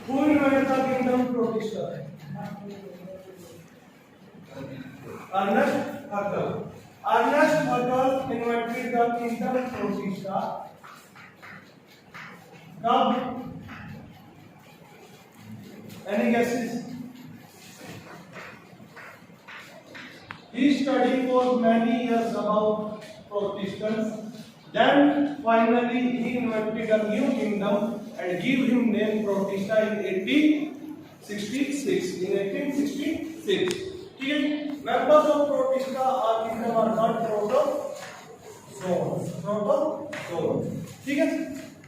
Who invented the kingdom Protista? Ernest Haeckel. Ernest Haeckel invented the kingdom Protista. Now, any guesses? He studied for many years about Protestants. Then finally he invented a new kingdom and gave him name Protista in 1866. In 1866. ठीक है? Members of Protista are kingdom are called protozoans. Protozoans. ठीक है?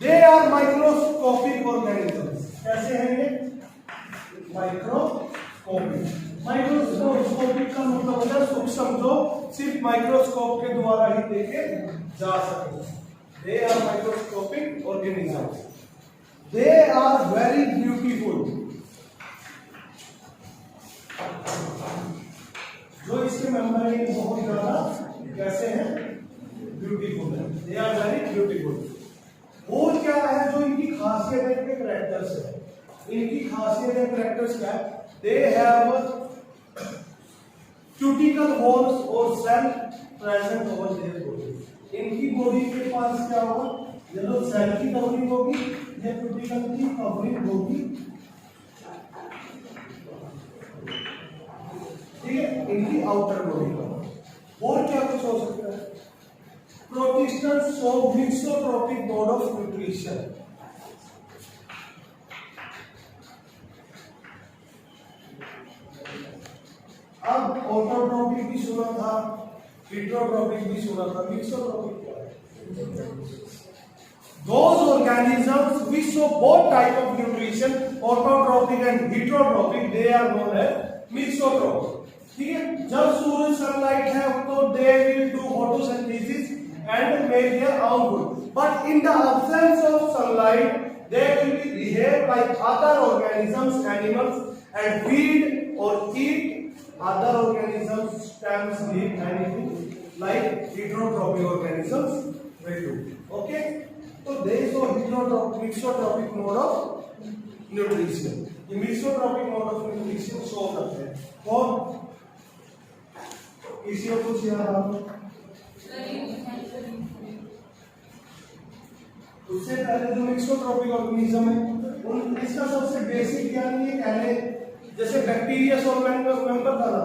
They are microscopic organisms. कैसे हैं ये? Microscopic. Microscopic का मतलब होता है सूक्ष्म, जो सिर्फ माइक्रोस्कोप के द्वारा ही देखे जा सके। They are microscopic organisms. They are very beautiful. जो इसके मेंबर हैं बहुत ज्यादा कैसे हैं? ब्यूटीफुल है। They are very beautiful. और क्या है जो इनकी खासियत है, इनके कैरेक्टर्स है। इनकी खासियत है, कैरेक्टर्स क्या है? They have cuticle holes or cell present over their body. इनकी बॉडी के पास क्या होगा? ये जो सेल की कवरिंग होगी, ये क्यूटिकल की कवरिंग होगी, ठीक है, इनकी आउटर बॉडी का। और क्या कुछ हो सकता है? प्रोटिस्टस शो मिक्सोट्रोपिक मोड ऑफ न्यूट्रिशन। अब ऑटोट्रोपिक भी सुना था, heterotrophic भी सुना था, मिक्सोट्रोपिक क्या है? Those organisms which show both type of nutrition, autotrophic and heterotrophic, they are known as mixotrophic. ठीक है? जब सूरज सनलाइट है तो they will do photosynthesis and make their own food. But in the absence of sunlight, they will behave like other organisms, animals, and feed or eat other organisms, stamps, leaf, anything like heterotrophic organisms will do. Okay? So there is no mixotrophic mode of nutrition. The mixotrophic mode of nutrition show करते हैं। कौन? किसी को कुछ याद आ? उससे पहले जो मिक्सोट्रोपिक ऑर्गेनिज्म है, उन इसका सबसे बेसिक ज्ञान ये कहने, जैसे बैक्टीरिया और मेंबर था ना,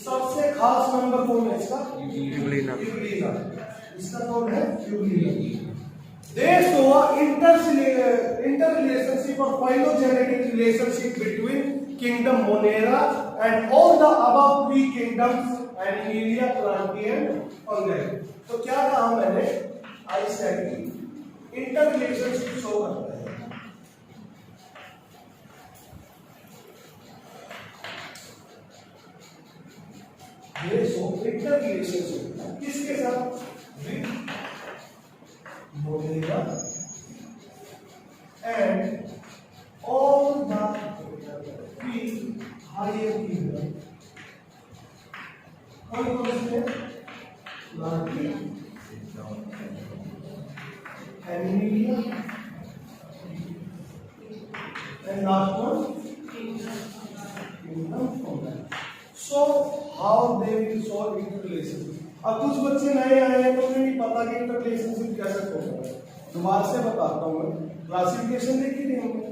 सबसे खास मेंबर कौन है इसका? यूग्लिना। इसका कौन है? Euglena. They show interrelationship or phylogenetic relationship between kingdom Monera and all the above three kingdoms, Animalia, Plantae and Fungi. तो क्या कहा मैंने? I said इंटररिलेशनशिप शो करता है। ये शो इंटररिलेशनशिप किसके साथ? With Monera and all the three higher kingdoms. कौन कौन से? Plantae, Animalia, and last one kingdom Fungi. So how they will show interrelationship? अब कुछ बच्चे नए आए हैं तो उन्हें नहीं पता कि इंटररिलेशनशिप कैसे होता है। दोबारा से बताता हूँ मैं। क्लासिफिकेशन देखी थी हमने।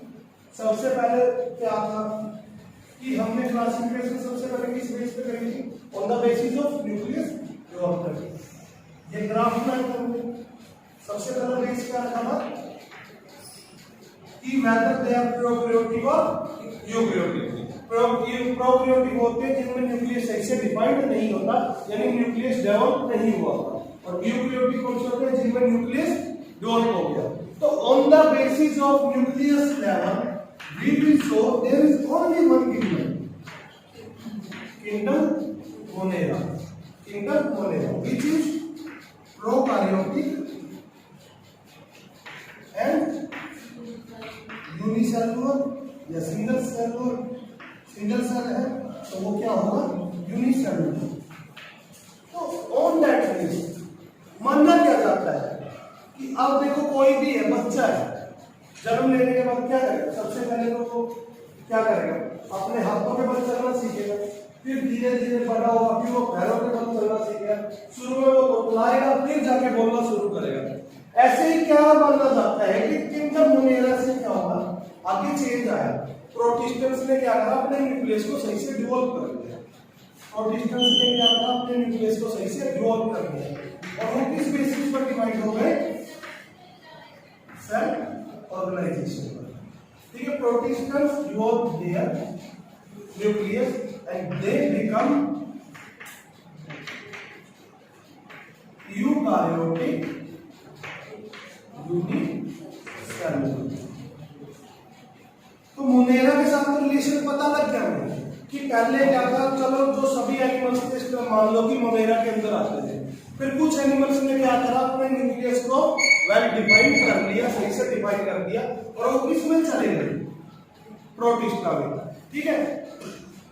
सबसे पहले क्या था कि हमने क्लासिफिकेशन सबसे पहले किस बेस पे करी थी? On the basis of nucleus development. ये ग्राफ बनाया हमने। सबसे पहला बेस क्या रखा था कि वेदर दे आर प्रोकैरियोटिक और यूकैरियोटिक। प्रोकैरियोटिक होते हैं जिनमें न्यूक्लियस सही से डिफाइंड नहीं होता, यानी न्यूक्लियस डेवलप नहीं हुआ था, और यूकैरियोटिक कौन से होते हैं जिनमें न्यूक्लियस डेवलप हो गया। तो on the basis of nucleus level we will show there is only one kingdom, kingdom Monera, which is prokaryotic and unicellular या सिंगल सेल है तो वो क्या होगा? यूनिसेलुलर। तो ऑन दैट बेस मानना क्या जाता है कि अब देखो कोई भी है, बच्चा है, जन्म लेने के बाद क्या करेगा? सबसे पहले तो क्या करेगा, अपने हाथों के बल चलना सीखेगा, फिर धीरे धीरे बड़ा होगा, फिर वो पैरों के बल चलना सीखेगा, शुरू में वो तोतलाएगा, फिर जाके बोलना शुरू करेगा। ऐसे ही क्या माना जाता है कि किंगडम मोनेरा से क्या होगा, आगे चेंज आया। प्रोटिस्टेंट्स ने क्या करा, अपने न्यूक्लियस को सही से डिवोल्व कर दिया। प्रोटिस्टेंट्स ने क्या करा, अपने न्यूक्लियस को सही से डिवोल्व कर दिया और वो किस बेसिस पर डिवाइड हो गए, सेल ऑर्गेनाइजेशन पर। ठीक है, protistans devolve their nucleus and they become eukaryotic unicellular. तो मोनेरा के साथ रिलेशन पता लग गया मुझे कि पहले क्या था, चलो जो सभी एनिमल्स थे मान लो कि मोनेरा के अंदर आते थे, फिर कुछ एनिमल्स ने क्या करा, अपने न्यूक्लियस को वेल डिफाइन कर लिया, सही से डिफाइन कर दिया और वो किसमें चले गए, प्रोटिस्टा में। ठीक है,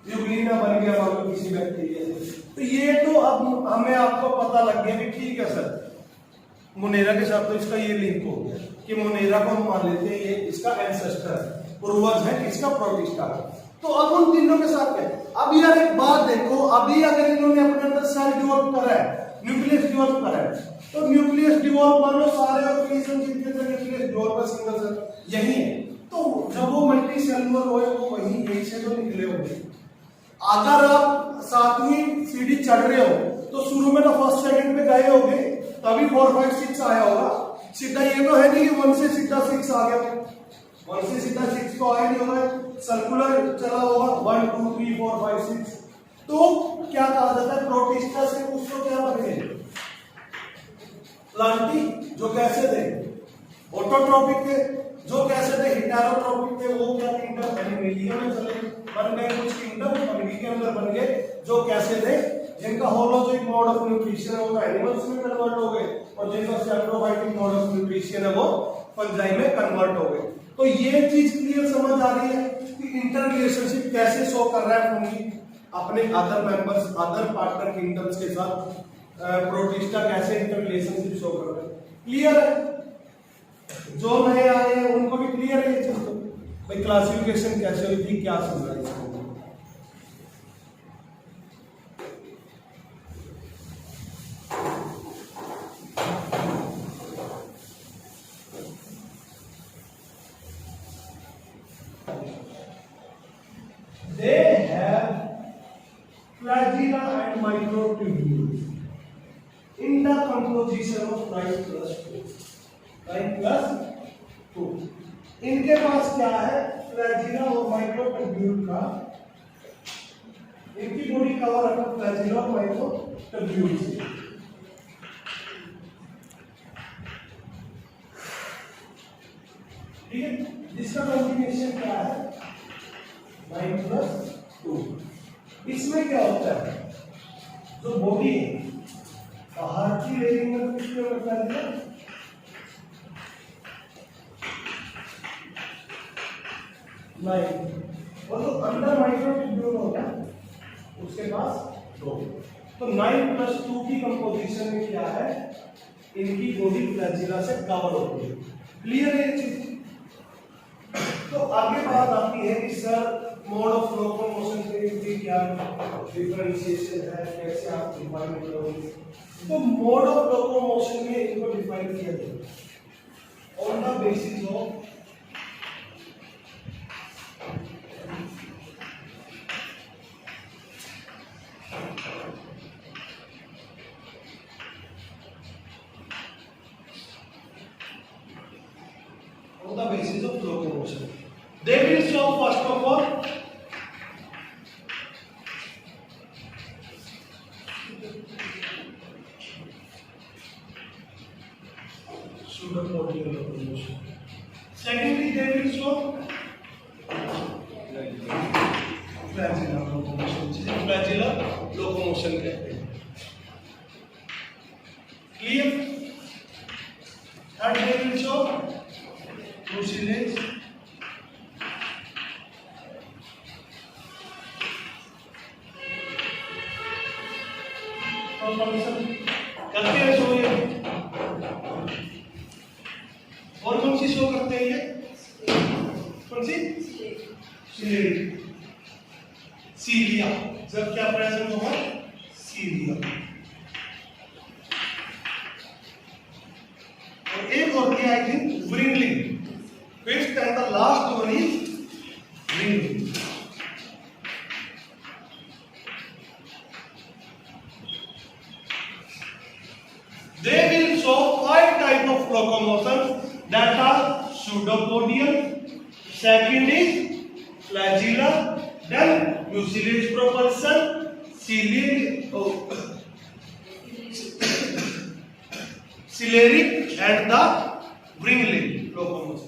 यूग्लिना बन गया मान लो किसी बैक्टीरिया से। तो ये तो अब हमें आपको पता लग गया कि ठीक है सर, मोनेरा के साथ तो इसका ये लिंक हो गया कि मोनेरा को हम मान लेते हैं ये इसका एंसेस्टर है, पूर्वज है किसका, प्रोटिस्टा का। तो अब उन तीनों के साथ क्या, अब यार एक बात देखो, अभी अगर इन्होंने अपने अंदर सेल डिवोल्व करा है, न्यूक्लियस डिवोल्व करा है, तो न्यूक्लियस डिवोल्व मान लो सारे ऑर्गेनिज्म जिनके अंदर न्यूक्लियस डिवोल्व सिंगल सेल यही है, तो जब वो मल्टी सेलुलर होए वो यही से तो निकले होंगे। अगर आप 7वीं सीढ़ी चढ़ रहे हो तो शुरू में तो फर्स्ट सेकंड पे गए होगे, तभी 4 5 6 आया होगा। सीधा ये तो है नहीं कि 1 से सीधा 6 आ गया, 1 से सीधा 6 तो आया नहीं होगा, सर्कुलर चला होगा 1 2 3 4 5 6। तो क्या कहा जाता है, प्रोटिस्टा से कुछ तो क्या बन गए, प्लांटी, जो कैसे थे ऑटोट्रोपिक थे, जो कैसे थे हेटेरोट्रोपिक थे, वो क्या किंगडम एनिमलिया में चले बन गए, कुछ किंगडम फंगी के अंदर बन गए जो कैसे थे, जिनका होलोजोइक मोड ऑफ न्यूट्रिशन है वो एनिमल्स में कन्वर्ट हो गए और जिनका सैप्रोफाइटिक मोड ऑफ न्यूट्रिशन है वो फंजाई में कन्वर्ट हो गए। तो ये चीज क्लियर समझ आ रही है कि इंटर रिलेशनशिप कैसे शो कर रहा है फंगी अपने other members, other partner kingdoms के साथ, प्रोटिस्टा कैसे इंटर रिलेशनशिप शो कर रहा है। क्लियर है, जो नए आए हैं उनको भी क्लियर है ये चीज। तो भाई क्लासिफिकेशन कैसे हुई थी, क्या समझा इसको, they have flagella and microtubules in the composition of 9+2 9+2। इनके पास क्या है, फ्लैजिला और माइक्रोट्यूब्यूल का, इनकी बॉडी कवर है फ्लैजिला और माइक्रोट्यूब्यूल से। ठीक है, इसका कॉम्बिनेशन क्या है 9+2। इसमें क्या होता है, जो बॉडी बाहर की लेयरिंग में कुछ फ्लैजिला, और जो अंदर माइक्रोट्यूब्यूल होगा उसके पास 2। तो 9+2 की कंपोजिशन में क्या है, इनकी बॉडी फ्लैजिला से कवर होती है। क्लियर है ये चीज। तो आगे बात आती है कि सर मोड ऑफ लोकोमोशन के क्या डिफरेंशिएशन है, कैसे आप डिफाइन करोगे। तो मोड ऑफ लोकोमोशन में इनको डिफाइन किया जाए on the basis of the basis of locomotion. They will show first of all pseudopodial locomotion. Secondly, they will show flagellar locomotion, जिसे flagellar locomotion कहते हैं। Clear? Third, they will show mucilage, करते हैं show ये, और कौन सी show करते हैं ये, कौन सी सिलेरिक, सीलिया, जब क्या प्रेजेंट होगा, सीलिया। और एक और क्या I think wrinkling, fifth and the last one is wrinkling. They will show 5 types of locomotion, that are pseudopodial, second is flagellar, then mucilage propulsion, cylindric and the wriggling locomotion.